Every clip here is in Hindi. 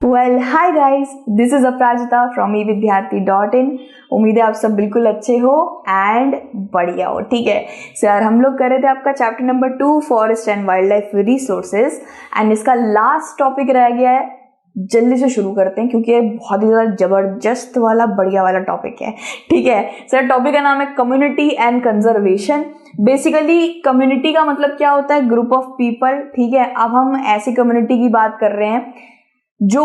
Hi guys, this is Aparajita from evidyarthi.in। उम्मीद है आप सब बिल्कुल अच्छे हो एंड बढ़िया हो। ठीक है सो यार, हम लोग कर रहे थे आपका chapter number 2 forest and wild life resources and इसका लास्ट टॉपिक रह गया है। जल्दी से शुरू करते हैं क्योंकि ये बहुत ही ज़्यादा जबरदस्त वाला बढ़िया वाला टॉपिक है। ठीक है सर, टॉपिक का नाम है community and conservation. Basically community का मतलब क्या होता है? Group of people. ठीक है, अब हम ऐसी कम्युनिटी की बात कर रहे हैं जो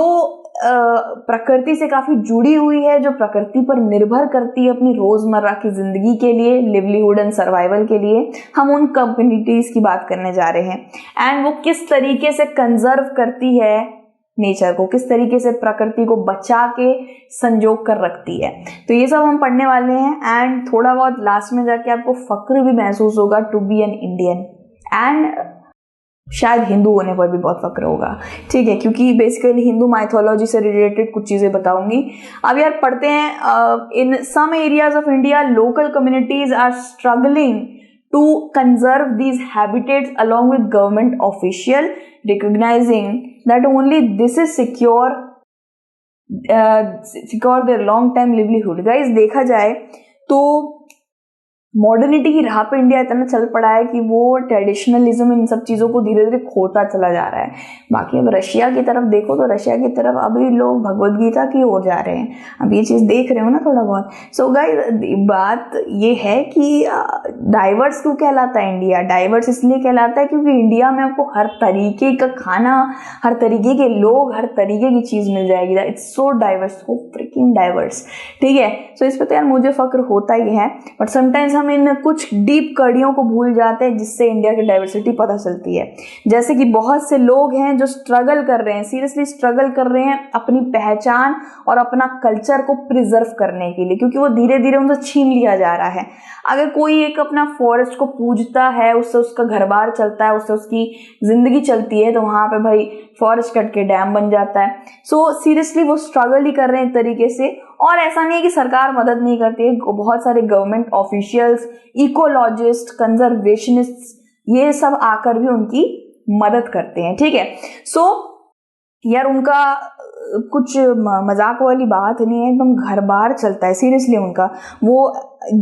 प्रकृति से काफी जुड़ी हुई है, जो प्रकृति पर निर्भर करती है अपनी रोजमर्रा की जिंदगी के लिए, लिवलीहुड एंड सर्वाइवल के लिए। हम उन कम्युनिटीज की बात करने जा रहे हैं एंड वो किस तरीके से कंजर्व करती है नेचर को, किस तरीके से प्रकृति को बचा के संजोग कर रखती है। तो ये सब हम पढ़ने वाले हैं एंड थोड़ा बहुत लास्ट में जाके आपको फक्र भी महसूस होगा to be an Indian and शायद हिंदू होने पर भी बहुत फक्र होगा। ठीक है, क्योंकि बेसिकली हिंदू माइथोलॉजी से रिलेटेड कुछ चीजें बताऊंगी। अब यार पढ़ते हैं। In some areas of India local communities are struggling to conserve these habitats along with government official recognizing that only this is secure their long time livelihood। guys देखा जाए तो मॉडर्निटी की राह पे इंडिया इतना चल पड़ा है कि वो ट्रेडिशनलिज्म इन सब चीज़ों को धीरे धीरे खोता चला जा रहा है। बाकी अब रशिया की तरफ देखो तो रशिया की तरफ अभी लोग भगवद गीता की ओर जा रहे हैं। अब ये चीज़ देख रहे हो ना थोड़ा बहुत। सो गाइस बात ये है कि डाइवर्स क्यों कहलाता है इंडिया? डाइवर्स इसलिए कहलाता है क्योंकि इंडिया में आपको हर तरीके का खाना, हर तरीके के लोग, हर तरीके की चीज़ मिल जाएगी। It's so diverse, so fricking diverse. ठीक है, सो इस पर तो यार मुझे फक्र होता ही है, बट समटाइम्स हम इन कुछ डीप कड़ियों को भूल जाते हैं जिससे इंडिया की डाइवर्सिटी पता चलती है। जैसे कि बहुत से लोग हैं जो स्ट्रगल कर रहे हैं, सीरियसली स्ट्रगल कर रहे हैं अपनी पहचान और अपना कल्चर को प्रिजर्व करने के लिए, क्योंकि वो धीरे धीरे उनसे छीन लिया जा रहा है। अगर कोई एक अपना फॉरेस्ट को पूजता है, उससे उसका घर बार चलता है, उससे उसकी जिंदगी चलती है, तो वहां पे भाई फॉरेस्ट कट के डैम बन जाता है। सो सीरियसली वो स्ट्रगल ही कर रहे हैं एक तरीके से। और ऐसा नहीं है कि सरकार मदद नहीं करती है, बहुत सारे गवर्नमेंट ऑफिशियल्स, इकोलॉजिस्ट, कंजर्वेशनिस्ट, ये सब आकर भी उनकी मदद करते हैं। ठीक है, सो यार उनका कुछ मजाक वाली बात नहीं है, एकदम घर बार चलता है सीरियसली उनका। वो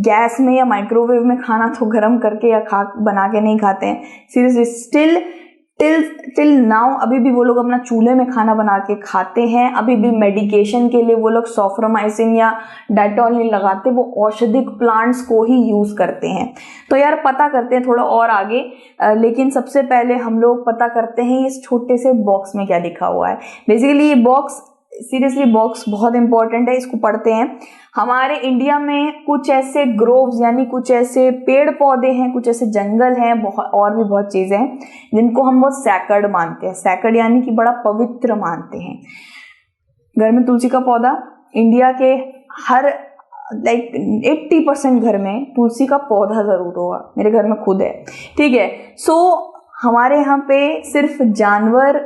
गैस में या माइक्रोवेव में खाना तो गर्म करके या बना के नहीं खाते हैं सीरियसली। टिल नाउ अभी भी वो लोग अपना चूल्हे में खाना बना के खाते हैं। अभी भी मेडिकेशन के लिए वो लोग सॉफ्रोमाइसिन या डेटॉल नहीं लगाते, वो औषधिक प्लांट्स को ही यूज करते हैं। तो यार पता करते हैं थोड़ा और आगे, लेकिन सबसे पहले हम लोग पता करते हैं इस छोटे से बॉक्स में क्या लिखा हुआ है। बेसिकली ये बॉक्स, सीरियसली बॉक्स बहुत इंपॉर्टेंट है, इसको पढ़ते हैं। हमारे इंडिया में कुछ ऐसे ग्रोव्स यानी कुछ ऐसे पेड़ पौधे हैं, कुछ ऐसे जंगल हैं, बहुत और भी बहुत चीजें हैं जिनको हम बहुत सैक्रड मानते हैं। सैक्रड यानी कि बड़ा पवित्र मानते हैं। घर में तुलसी का पौधा, इंडिया के हर 80% घर में तुलसी का पौधा जरूर होगा। मेरे घर में खुद है। ठीक है, सो हमारे यहाँ पे सिर्फ जानवर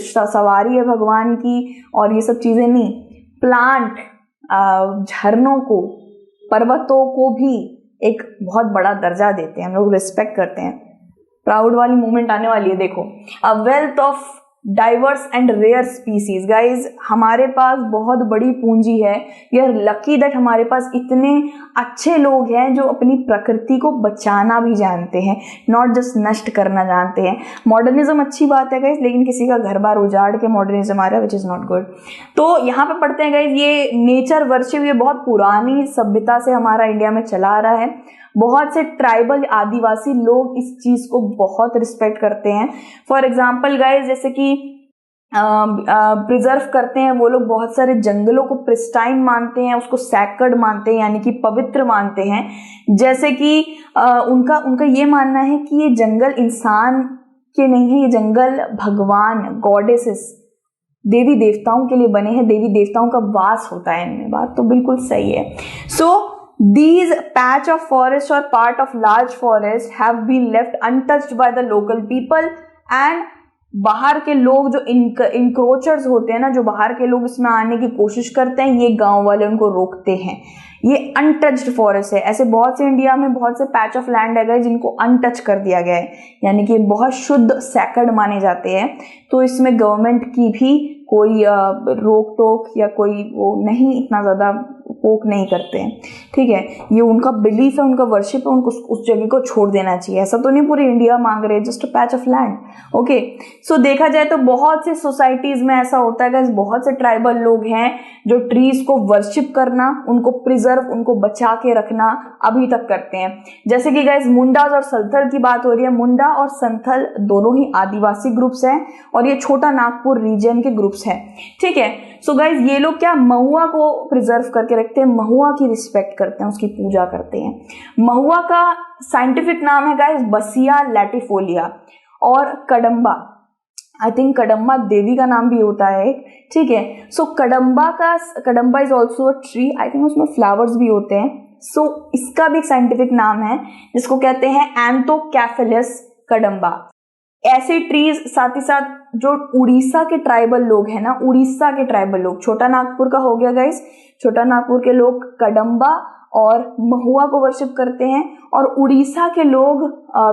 सवारी है भगवान की और ये सब चीजें नहीं, प्लांट, झरनों को, पर्वतों को भी एक बहुत बड़ा दर्जा देते हैं हम लोग, रिस्पेक्ट करते हैं। प्राउड वाली मूवमेंट आने वाली है, देखो। A wealth of diverse and rare species. Guys हमारे पास बहुत बड़ी पूंजी है। वी आर लकी दैट हमारे पास इतने अच्छे लोग हैं जो अपनी प्रकृति को बचाना भी जानते हैं, नॉट जस्ट नष्ट करना जानते हैं। मॉडर्निज्म अच्छी बात है गाइज, लेकिन किसी का घर बार उजाड़ के मॉडर्निज्म आ रहा है, विच इज नॉट गुड। तो यहाँ पे पढ़ते हैं गाइज, ये नेचर वर्शिप ये बहुत पुरानी सभ्यता से हमारा इंडिया में चला आ रहा है। बहुत से ट्राइबल आदिवासी लोग इस चीज को बहुत रिस्पेक्ट करते हैं। फॉर एग्जाम्पल गाइज, जैसे कि प्रिजर्व करते हैं वो लोग बहुत सारे जंगलों को प्रिस्टाइन मानते हैं, उसको सैक्रेड मानते हैं यानी कि पवित्र मानते हैं। जैसे कि उनका ये मानना है कि ये जंगल इंसान के नहीं है, ये जंगल भगवान, गॉडेसेस, देवी देवताओं के लिए बने हैं, देवी देवताओं का वास होता है इनमें। बात तो बिल्कुल सही है। सो these patch of forest or part of large forest have been left untouched by the local people and बाहर के लोग जो इंक्रोचर्स होते हैं ना, जो बाहर के लोग इसमें आने की कोशिश करते हैं, ये गांव वाले उनको रोकते हैं। ये अनटच्ड फॉरेस्ट है। ऐसे बहुत से इंडिया में बहुत से पैच ऑफ लैंड है जिनको अनटच कर दिया गया है, यानी कि बहुत शुद्ध सैक्रेड माने जाते हैं। तो इसमें गवर्नमेंट की भी कोई रोक टोक या कोई वो नहीं, इतना ज़्यादा पोक नहीं करते हैं, ठीक है। ये उनका बिलीफ है, उनका वर्शिप है, उनको उस जगह को छोड़ देना चाहिए। ऐसा तो नहीं पूरी इंडिया मांग रहे, just a patch of land, okay. So देखा जाए तो बहुत से सोसाइटीज में ऐसा होता है गाइस, बहुत से ट्राइबल लोग हैं जो ट्रीज को वर्शिप करना, उनको प्रिजर्व, उनको बचा के रखना अभी तक करते हैं। जैसे कि गाइस मुंडास और संथल की बात हो रही है, मुंडा और संथल दोनों ही आदिवासी ग्रुप्स हैं और ये छोटा नागपुर रीजन के ग्रुप्स हैं, ठीक है। सो गाइज ये लोग क्या महुआ को प्रिजर्व करके रखते हैं, महुआ की रिस्पेक्ट करते हैं, उसकी पूजा करते हैं। महुआ का साइंटिफिक नाम है गाइज बसिया लैटिफोलिया और कदम्बा, आई थिंक कदम्बा देवी का नाम भी होता है, ठीक है। So Kadamba is also a tree, I think उसमें फ्लावर्स भी होते हैं। सो इसका भी एक साइंटिफिक नाम है जिसको कहते हैं एंथोकैफेलस कदम्बा। ऐसे ट्रीज साथ ही साथ जो उड़ीसा के ट्राइबल लोग हैं ना, उड़ीसा के ट्राइबल लोग, छोटा नागपुर का हो गया गाइस, छोटा नागपुर के लोग कदम्बा और महुआ को वर्शिप करते हैं, और उड़ीसा के लोग,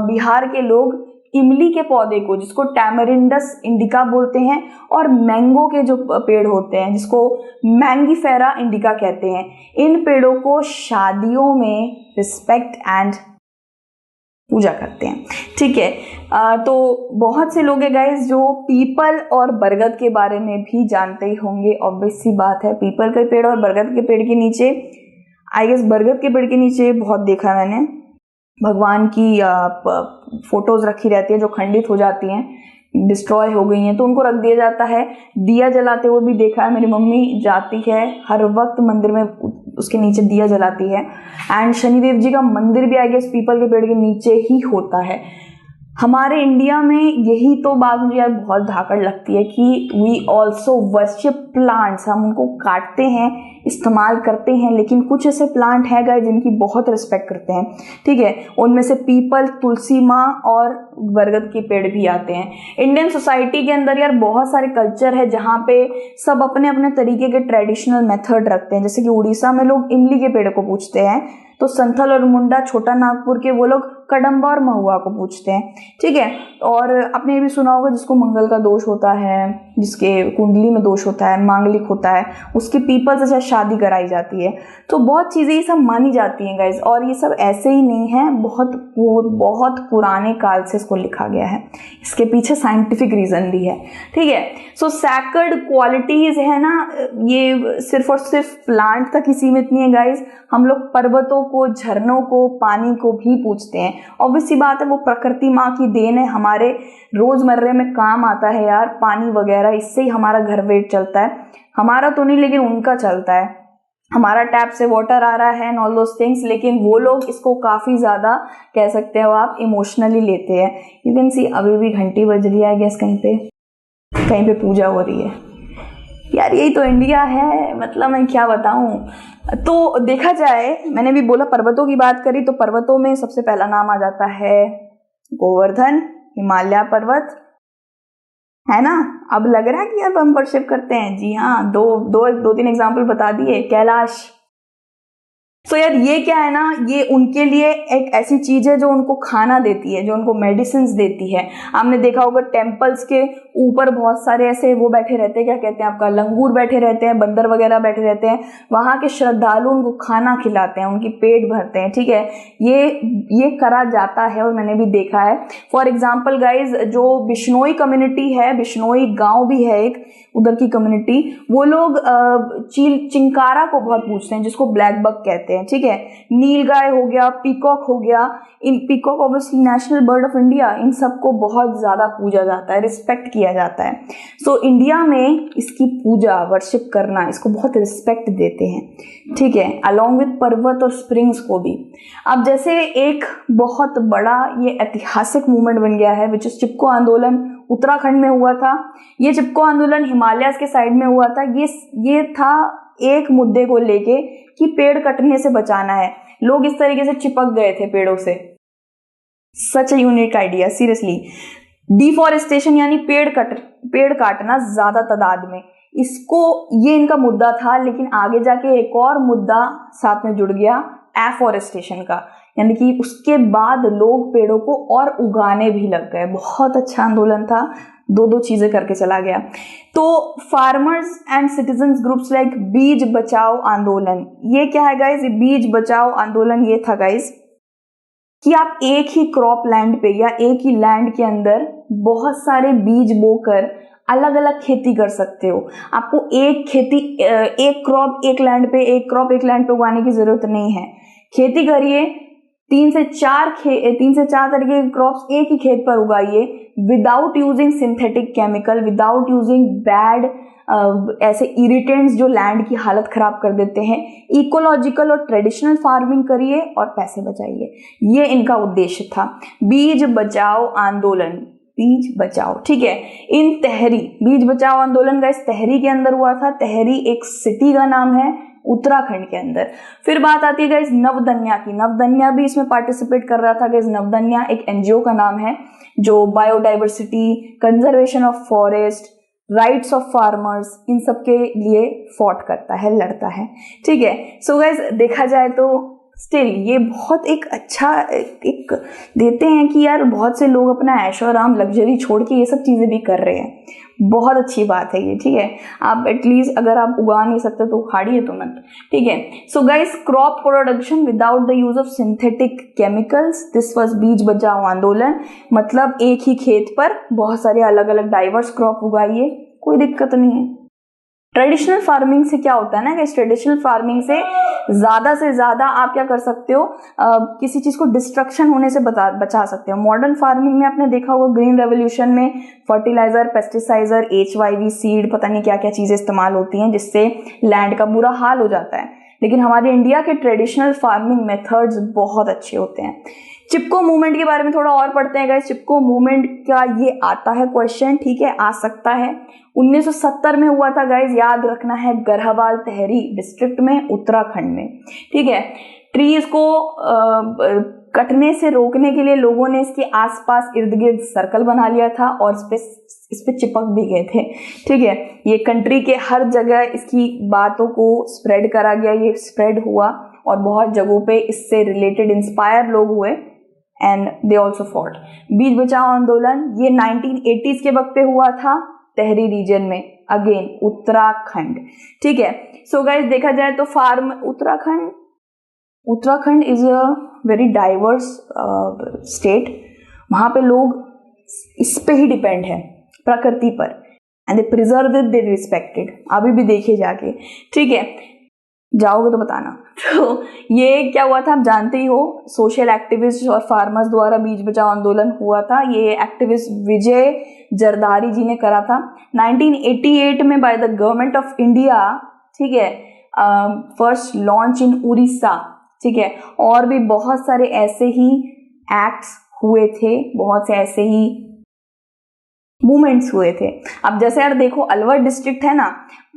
बिहार के लोग इमली के पौधे को, जिसको टैमरिंडस इंडिका बोलते हैं, और मैंगो के जो पेड़ होते हैं जिसको मैंगीफेरा इंडिका कहते हैं, इन पेड़ों को शादियों में रिस्पेक्ट एंड पूजा करते हैं, ठीक है। तो बहुत से लोग हैं गाइस जो पीपल और बरगद के बारे में भी जानते ही होंगे, ऑब्वियस सी बात है। पीपल के पेड़ और बरगद के पेड़ के नीचे, आई गेस बरगद के पेड़ के नीचे बहुत देखा मैंने, भगवान की फोटोज रखी रहती है जो खंडित हो जाती हैं, डिस्ट्रॉय हो गई हैं, तो उनको रख दिया जाता है। दिया जलाते हुए भी देखा है, मेरी मम्मी जाती है हर वक्त मंदिर में, उसके नीचे दिया जलाती है। एंड शनिदेव जी का मंदिर भी आई गेस पीपल के पेड़ के नीचे ही होता है। हमारे इंडिया में यही तो बात मुझे यार बहुत धाकड़ लगती है कि वी ऑल्सो वर्शिप प्लांट्स, हम उनको काटते हैं, इस्तेमाल करते हैं, लेकिन कुछ ऐसे प्लांट हैं गाइस जिनकी बहुत रिस्पेक्ट करते हैं, ठीक है। उनमें से पीपल, तुलसी माँ और बरगद के पेड़ भी आते हैं। इंडियन सोसाइटी के अंदर यार बहुत सारे कल्चर है जहाँ पे सब अपने अपने तरीके के ट्रेडिशनल मेथड रखते हैं। जैसे कि उड़ीसा में लोग इमली के पेड़ को पूजते हैं, तो संथल और मुंडा छोटा नागपुर के वो लोग कदम्बा और महुआ को पूजते हैं, ठीक है। और आपने ये भी सुना होगा जिसको मंगल का दोष होता है, जिसके कुंडली में दोष होता है, मांगलिक होता है, उसकी पीपल से शादी कराई जाती है। तो बहुत चीज़ें ये सब मानी जाती हैं गाइज, और ये सब ऐसे ही नहीं है, बहुत पुराने काल से इसको लिखा गया है, इसके पीछे साइंटिफिक रीजन भी है, ठीक है। सो सैक्रेड क्वालिटीज है ना, ये सिर्फ और सिर्फ प्लांट तक ही सीमित नहीं है गाइज, हम लोग पर्वतों को, झरनों को, पानी को भी पूजते हैं। ऑब्वियस सी बात है, वो प्रकृति माँ की देन है, हमारे रोजमर्रे में काम आता है यार, पानी वगैरह, इससे ही हमारा घर वेट चलता है, हमारा तो नहीं लेकिन उनका चलता है। हमारा टैप से वाटर आ रहा है एंड ऑल दोस थिंग्स, लेकिन वो लोग इसको काफी ज्यादा कह सकते हो आप इमोशनली लेते हैं। यू कैन सी अभी भी घंटी बज रही है, आई गेस कहीं पे पूजा हो रही है यार, यही तो इंडिया है, मतलब मैं क्या बताऊं। तो देखा जाए, मैंने भी बोला पर्वतों की बात करी, तो पर्वतों में सबसे पहला नाम आ जाता है गोवर्धन, हिमालय पर्वत, है ना। अब लग रहा है कि यार हम वर्शिप करते हैं, जी हाँ, दो तीन एग्जाम्पल बता दिए। कैलाश, तो यार ये क्या है ना, ये उनके लिए एक ऐसी चीज है जो उनको खाना देती है, जो उनको मेडिसिन देती है। आपने देखा होगा टेम्पल्स के ऊपर बहुत सारे ऐसे वो बैठे रहते हैं, क्या कहते हैं आपका, लंगूर बैठे रहते हैं, बंदर वगैरह बैठे रहते हैं, वहां के श्रद्धालु उनको खाना खिलाते हैं, उनकी पेट भरते हैं, ठीक है। ये करा जाता है और मैंने भी देखा है। फॉर एग्जाम्पल गाइज, जो बिश्नोई कम्युनिटी है, बिश्नोई गाँव भी है एक, उधर की कम्युनिटी, वो लोग चिंकारा को बहुत पूजते हैं, जिसको ब्लैक बक कहते हैं, ठीक है। नीलगाय हो गया, पीकॉक हो गया, इन peacock obviously national bird of India, इन सबको बहुत ज्यादा पूजा जाता है, रिस्पेक्ट किया जाता है। सो इंडिया में इसकी पूजा, वर्शिप करना, इसको बहुत रिस्पेक्ट देते हैं, ठीक है, अलॉन्ग विद पर्वत और स्प्रिंग्स को भी। अब जैसे एक बहुत बड़ा ये ऐतिहासिक मूवमेंट बन गया है, विच इज चिपको आंदोलन, उत्तराखंड में हुआ था। ये चिपको आंदोलन हिमालय के साइड में हुआ था। ये था एक मुद्दे को लेके कि पेड़ कटने से बचाना है। लोग इस तरीके से चिपक गए थे पेड़ों से। Such a unique idea, seriously. Deforestation यानी पेड़ काटना ज्यादा तादाद में, ये इनका मुद्दा था। लेकिन आगे जाके एक और मुद्दा साथ में जुड़ गया, एफॉरेस्टेशन का, यानी कि उसके बाद लोग पेड़ों को और उगाने भी लग गए। बहुत अच्छा आंदोलन था, दो दो चीजें करके चला गया। तो farmers and citizens groups like बीज बचाओ आंदोलन, ये क्या है गाइज, बीज बचाओ आंदोलन ये था गाइज कि आप एक ही क्रॉप लैंड पे या एक ही लैंड के अंदर बहुत सारे बीज बोकर अलग अलग खेती कर सकते हो। आपको एक क्रॉप एक लैंड पे उगाने की जरूरत नहीं है। खेती करिए, 3 से 4 तरीके के क्रॉप्स एक ही खेत पर उगाइए without using synthetic chemical, without using bad ऐसे इरिटेंट्स जो लैंड की हालत खराब कर देते हैं। इकोलॉजिकल और ट्रेडिशनल फार्मिंग करिए और पैसे बचाइए, ये इनका उद्देश्य था। बीज बचाओ आंदोलन, बीज बचाओ, ठीक है। इन तहरी, बीज बचाओ आंदोलन का इस तहरी के अंदर हुआ था। तहरी एक सिटी का नाम है उत्तराखंड के अंदर। फिर बात आती है गाइस नवदन्या की, नवदन्या भी इसमें पार्टिसिपेट कर रहा था गाइस। नवदन्या एक एनजीओ का नाम है जो biodiversity, conservation of forest, rights of farmers, इन सब के लिए फॉट करता है, लड़ता है, ठीक है। सो गाइस देखा जाए तो स्टिल ये बहुत एक अच्छा एक देते हैं कि यार बहुत से लोग अपना ऐशो आराम लग्जरी छोड़ के ये सब चीजें भी कर रहे हैं, बहुत अच्छी बात है ये, ठीक है। आप एटलीस्ट अगर आप उगा नहीं सकते तो उखाड़िए तो मत, ठीक है। So guys crop production without the use of synthetic chemicals, this was बीज बचाओ आंदोलन। मतलब एक ही खेत पर बहुत सारे अलग अलग डाइवर्स क्रॉप उगाइए, कोई दिक्कत नहीं है। ट्रेडिशनल फार्मिंग से क्या होता है ना कि ट्रेडिशनल फार्मिंग से ज्यादा आप क्या कर सकते हो, किसी चीज को डिस्ट्रक्शन होने से बचा सकते हो। मॉडर्न फार्मिंग में आपने देखा होगा ग्रीन रेवोल्यूशन में फर्टिलाइजर, पेस्टिसाइजर, HYV सीड, पता नहीं क्या क्या चीजें इस्तेमाल होती हैं जिससे लैंड का बुरा हाल हो जाता है। लेकिन हमारे इंडिया के ट्रेडिशनल फार्मिंग मेथड्स बहुत अच्छे होते हैं। चिपको मूवमेंट के बारे में थोड़ा और पढ़ते हैं गाइस। चिपको मूवमेंट का ये आता है क्वेश्चन, ठीक है, आ सकता है। 1970 में हुआ था गाइस, याद रखना है, गढ़वाल तहरी डिस्ट्रिक्ट में, उत्तराखंड में, ठीक है। ट्रीज को कटने से रोकने के लिए लोगों ने इसके आसपास इर्द गिर्द सर्कल बना लिया था और इस पे चिपक भी गए थे, ठीक है। ये कंट्री के हर जगह इसकी बातों को स्प्रेड करा गया, ये स्प्रेड हुआ और बहुत जगहों पे इससे रिलेटेड इंस्पायर लोग हुए एंड दे ऑल्सो फॉट। बीज बचाओ आंदोलन ये 1980s के वक्त पे हुआ था तहरी रीजन में, अगेन उत्तराखंड, ठीक है। सो गाइस देखा जाए तो Uttarakhand is a very diverse state. वहां पे लोग इस पे ही डिपेंड है, प्रकृति पर, and they preserve it, they respected, अभी भी देखिए जाके, ठीक है, जाओगे तो बताना। तो ये क्या हुआ था आप जानते ही हो, सोशल एक्टिविस्ट और फार्मर्स द्वारा बीज बचाओ आंदोलन हुआ था। ये एक्टिविस्ट विजय जरदारी जी ने करा था 1988 में by the government of India, ठीक है। फर्स्ट लॉन्च इन उड़ीसा, ठीक है। और भी बहुत सारे ऐसे ही एक्ट्स हुए थे, बहुत से ऐसे ही मूवमेंट्स हुए थे। अब जैसे यार देखो अलवर डिस्ट्रिक्ट है ना,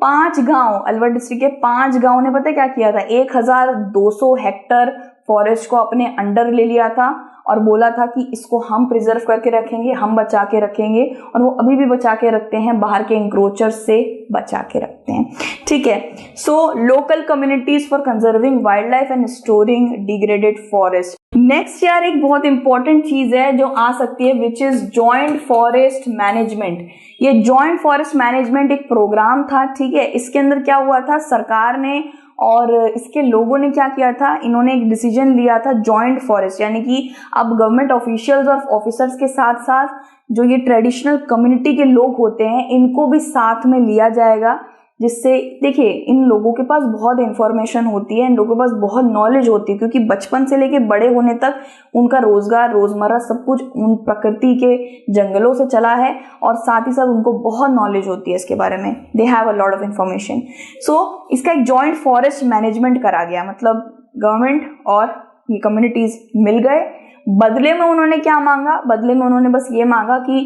5 गांव, अलवर डिस्ट्रिक्ट के 5 गांव ने पता क्या किया था, 1200 हेक्टर फॉरेस्ट को अपने अंडर ले लिया था और बोला था कि इसको हम प्रिजर्व करके रखेंगे, हम बचा के रखेंगे, और वो अभी भी बचा के रखते हैं, बाहर के इंक्रोचर्स से बचा के रखते हैं, ठीक है। So local communities for conserving wild life and storing degraded forest. Next यार एक बहुत इंपॉर्टेंट चीज है जो आ सकती है, which is joint forest management. ये जॉइंट फॉरेस्ट मैनेजमेंट एक प्रोग्राम था, ठीक है। इसके अंदर क्या हुआ था, सरकार ने और इसके लोगों ने क्या किया था, इन्होंने एक डिसीजन लिया था जॉइंट फॉरेस्ट, यानी कि अब गवर्नमेंट ऑफिशियल्स और ऑफिसर्स के साथ साथ जो ये ट्रेडिशनल कम्युनिटी के लोग होते हैं इनको भी साथ में लिया जाएगा, जिससे देखिए इन लोगों के पास बहुत इंफॉर्मेशन होती है, इन लोगों के पास बहुत नॉलेज होती है, क्योंकि बचपन से लेके बड़े होने तक उनका रोजगार, रोजमर्रा सब कुछ उन प्रकृति के जंगलों से चला है, और साथ ही साथ उनको बहुत नॉलेज होती है इसके बारे में, they have a lot of information. So इसका एक जॉइंट फॉरेस्ट मैनेजमेंट करा गया, मतलब गवर्नमेंट और ये कम्युनिटीज मिल गए। बदले में उन्होंने क्या मांगा, बदले में उन्होंने बस ये मांगा कि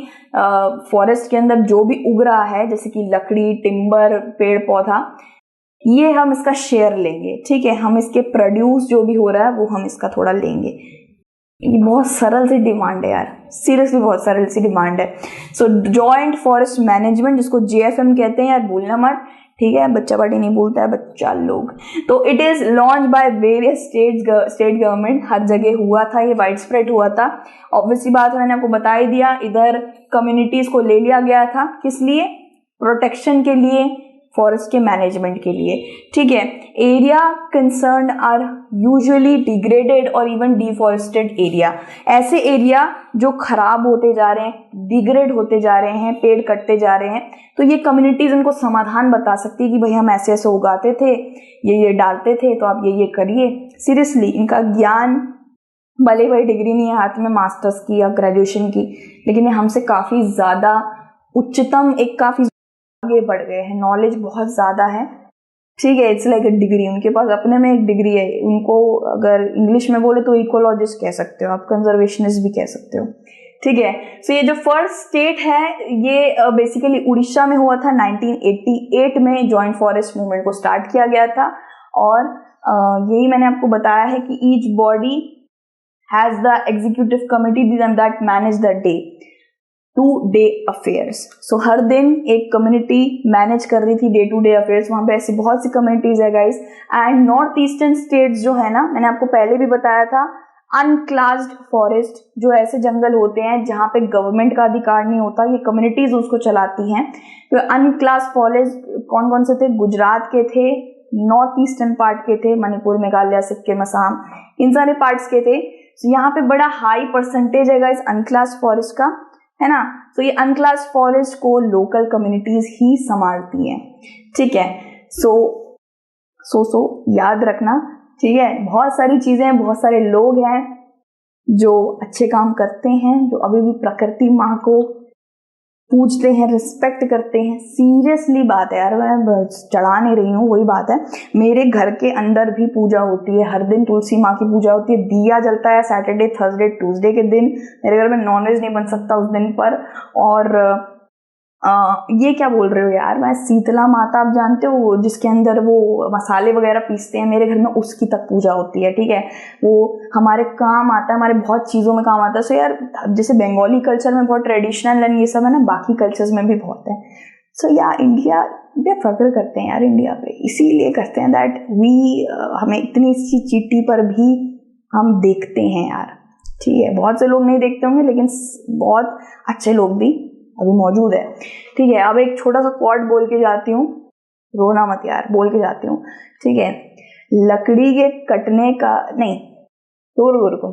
फॉरेस्ट के अंदर जो भी उग रहा है, जैसे कि लकड़ी, टिम्बर, पेड़ पौधा, ये हम इसका शेयर लेंगे, ठीक है। हम इसके प्रोड्यूस जो भी हो रहा है वो हम इसका थोड़ा लेंगे। ये बहुत सरल सी डिमांड है यार, सीरियसली बहुत सरल सी डिमांड है। सो जॉइंट फॉरेस्ट मैनेजमेंट, जिसको JFM कहते हैं यार, भूलना मत, ठीक है, बच्चा पार्टी नहीं बोलता है, बच्चा लोग। तो it is launch by various state government, हर जगह हुआ था, ये वाइड स्प्रेड हुआ था। ऑब्वियसली बात मैंने आपको बता ही दिया, इधर कम्युनिटीज को ले लिया गया था, किस लिए? प्रोटेक्शन के लिए, फॉरेस्ट के मैनेजमेंट के लिए, ठीक है। Area concern are usually degraded और इवन डिफॉरेस्टेड एरिया, ऐसे एरिया जो खराब होते जा रहे हैं, डिग्रेड होते जा रहे हैं, पेड़ कटते जा रहे हैं, तो ये कम्युनिटीज इनको समाधान बता सकती है कि भाई हम ऐसे ऐसे उगाते थे, ये डालते थे, तो आप ये करिए। सीरियसली इनका ज्ञान, भले भाई डिग्री नहीं है हाथ में मास्टर्स की या ग्रेजुएशन की, लेकिन ये हमसे काफ़ी ज़्यादा उच्चतम, एक काफ़ी आगे बढ़ गए हैं, नॉलेज बहुत ज़्यादा है, ठीक है। इट्स लाइक अ डिग्री, उनके पास अपने में एक डिग्री है, उनको अगर इंग्लिश में बोले तो इकोलॉजिस्ट कह सकते हो आप, कंजर्वेशनिस्ट भी कह सकते हो, ठीक है। सो ये जो फर्स्ट स्टेट है ये बेसिकली उड़ीसा में हुआ था, 1988 में जॉइंट फॉरेस्ट मूवमेंट को स्टार्ट किया गया था। और यही मैंने आपको बताया है कि each body has the executive committee that manage the day to day affairs. So हर दिन एक कम्युनिटी मैनेज कर रही थी डे टू डे अफेयर्स, वहाँ पे ऐसी बहुत सी कम्युनिटीज है guys. And north eastern states जो है ना, मैंने आपको पहले भी बताया था, अनक्लास्ड फॉरेस्ट, जो ऐसे जंगल होते हैं जहाँ पे गवर्नमेंट का अधिकार नहीं होता, ये कम्युनिटीज उसको चलाती हैं। तो अनक्लास्ड फॉरेस्ट कौन कौन से थे? गुजरात के थे, नॉर्थ ईस्टर्न पार्ट के थे, मणिपुर, मेघालय, सिक्किम, असम, इन सारे पार्ट्स के थे। so, यहाँ पे बड़ा हाई परसेंटेज है गाइस अनक्लास्ड फॉरेस्ट का, है ना। तो ये अनक्लास्ड फॉरेस्ट को लोकल कम्युनिटीज ही संभालती हैं, ठीक है। सो याद रखना, ठीक है। बहुत सारी चीजें, बहुत सारे लोग हैं जो अच्छे काम करते हैं, जो अभी भी प्रकृति माँ को पूजते हैं, रिस्पेक्ट करते हैं। सीरियसली बात है यार, मैं चढ़ा नहीं रही हूँ, वही बात है। मेरे घर के अंदर भी पूजा होती है, हर दिन तुलसी माँ की पूजा होती है, दिया जलता है सैटरडे, थर्सडे, ट्यूसडे के दिन। मेरे घर में नॉनवेज नहीं बन सकता उस दिन पर। और ये क्या बोल रहे हो यार, मैं शीतला माता, आप जानते हो जिसके अंदर वो मसाले वगैरह पीसते हैं, मेरे घर में उसकी तक पूजा होती है, ठीक है। वो हमारे काम आता है, हमारे बहुत चीज़ों में काम आता है। सो यार जैसे बंगाली कल्चर में बहुत ट्रेडिशनल एंड ये सब है ना, बाकी कल्चर्स में भी बहुत है। सो यार इंडिया फख्र करते हैं यार इंडिया पे, इसीलिए करते हैं दैट हमें इतनी सी चीटी पर भी हम देखते हैं यार, ठीक है। बहुत से लोग नहीं देखते होंगे, लेकिन बहुत अच्छे लोग भी अभी मौजूद है, ठीक है। अब एक छोटा सा क्वाट बोल के जाती हूँ, रोना मत यार, बोल के जाती हूँ, ठीक है। लकड़ी के कटने का नहीं, रुको,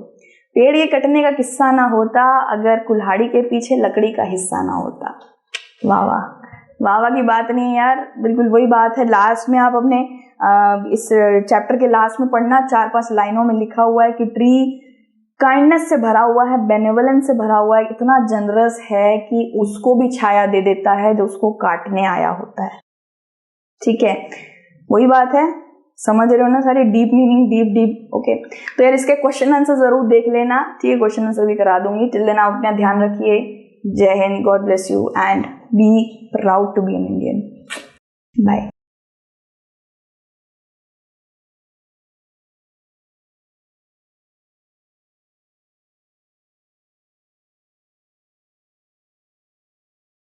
पेड़ के कटने का किस्सा ना होता अगर कुल्हाड़ी के पीछे लकड़ी का हिस्सा ना होता। वाह वाह, वाह वाह की बात नहीं है यार, बिल्कुल वही बात है। लास्ट में आप अपने इस चैप्टर के लास्ट में पढ़ना, 4-5 लाइनों में लिखा हुआ है कि ट्री काइंडनेस से भरा हुआ है, बेनेवलेंस से भरा हुआ है, इतना जनरस है कि उसको भी छाया दे देता है जो उसको काटने आया होता है, ठीक है। वही बात है, समझ रहे हो ना सारी डीप मीनिंग, डीप ओके। तो यार इसके क्वेश्चन आंसर जरूर देख लेना, ठीक है, क्वेश्चन आंसर भी करा दूंगी। टिल देन आप अपना ध्यान रखिए। जय हिंद, god bless you and be proud to be an Indian. Bye.